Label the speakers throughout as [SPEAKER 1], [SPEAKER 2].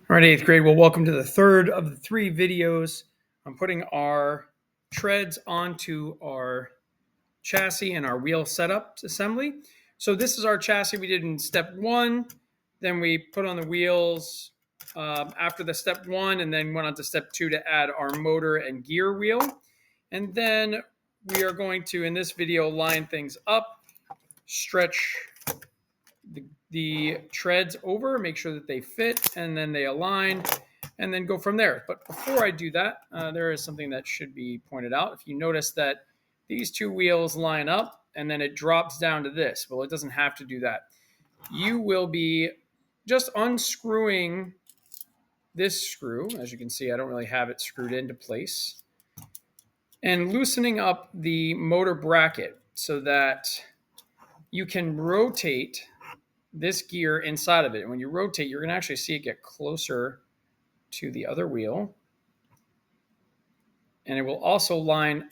[SPEAKER 1] All right, eighth grade. Well, welcome to the third of the three videos. I'm putting our treads onto our chassis and our wheel setup assembly. So this is our chassis we did in step one. Then we put on the wheels after the step one, and then went on to step two to add our motor and gear wheel. And then we are going to, in this video, line things up, stretch the treads over, make sure that they fit, and then they align, and then go from there. But before I do that, there is something that should be pointed out. If you notice that these two wheels line up and then it drops down to this, well, it doesn't have to do that. You will be just unscrewing this screw. As you can see, I don't really have it screwed into place, and loosening up the motor bracket so that you can rotate this gear inside of it. And when you rotate, you're going to actually see it get closer to the other wheel, and it will also line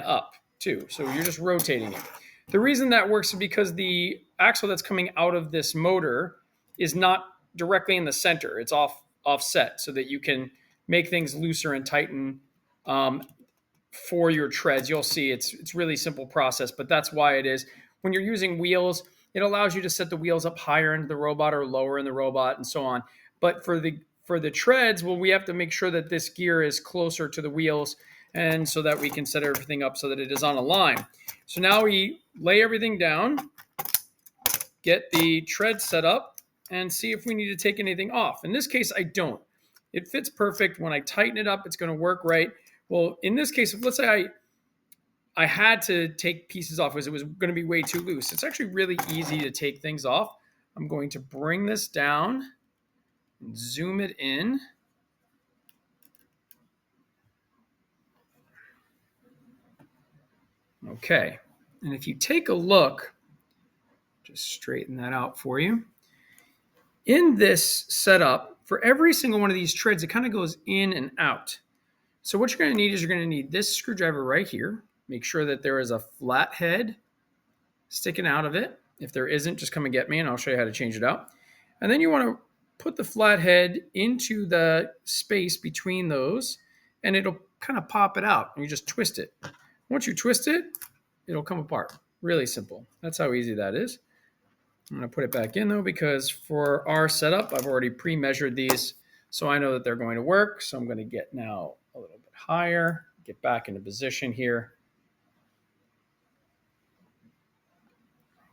[SPEAKER 1] up too. So you're just rotating it. The reason that works is because the axle that's coming out of this motor is not directly in the center. It's offset so that you can make things looser and tighten for your treads. You'll see it's really simple process, but that's why it is. When you're using wheels, it allows you to set the wheels up higher into the robot or lower in the robot and so on. But for the treads, well, we have to make sure that this gear is closer to the wheels, and so that we can set everything up so that it is on a line. So now we lay everything down, get the tread set up, and see if we need to take anything off. In this case, I don't. It fits perfect. When I tighten it up, it's going to work right. Well, in this case, let's say I had to take pieces off because it was going to be way too loose. It's actually really easy to take things off. I'm going to bring this down and zoom it in. Okay, and if you take a look, just straighten that out for you. In this setup, for every single one of these treads, it kind of goes in and out. So what you're going to need is you're going to need this screwdriver right here. Make sure that there is a flat head sticking out of it. If there isn't, just come and get me and I'll show you how to change it out. And then you want to put the flat head into the space between those, and it'll kind of pop it out. And you just twist it. Once you twist it, it'll come apart. Really simple. That's how easy that is. I'm going to put it back in though, because for our setup, I've already pre-measured these, so I know that they're going to work. So I'm going to get now a little bit higher, get back into position here.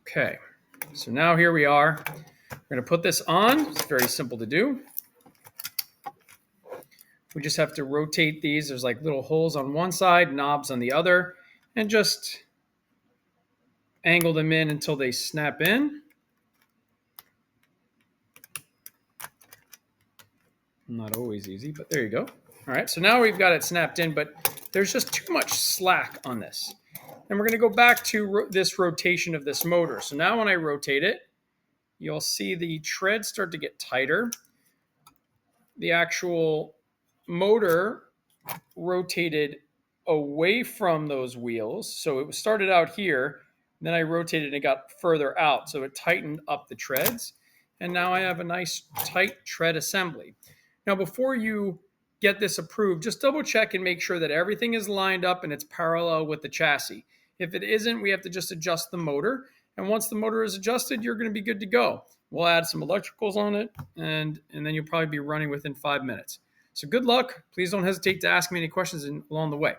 [SPEAKER 1] Okay, so now here we are. We're going to put this on. It's very simple to do. We just have to rotate these. There's like little holes on one side, knobs on the other, and just angle them in until they snap in. Not always easy, but there you go. All right, so now we've got it snapped in, but there's just too much slack on this. And we're going to go back to this rotation of this motor. So now when I rotate it, you'll see the treads start to get tighter. The actual motor rotated away from those wheels. So it started out here, then I rotated and it got further out. So it tightened up the treads. And now I have a nice tight tread assembly. Now, before you get this approved, just double check and make sure that everything is lined up and it's parallel with the chassis. If it isn't, we have to just adjust the motor. And once the motor is adjusted, you're going to be good to go. We'll add some electricals on it, and then you'll probably be running within 5 minutes. So good luck. Please don't hesitate to ask me any questions along the way.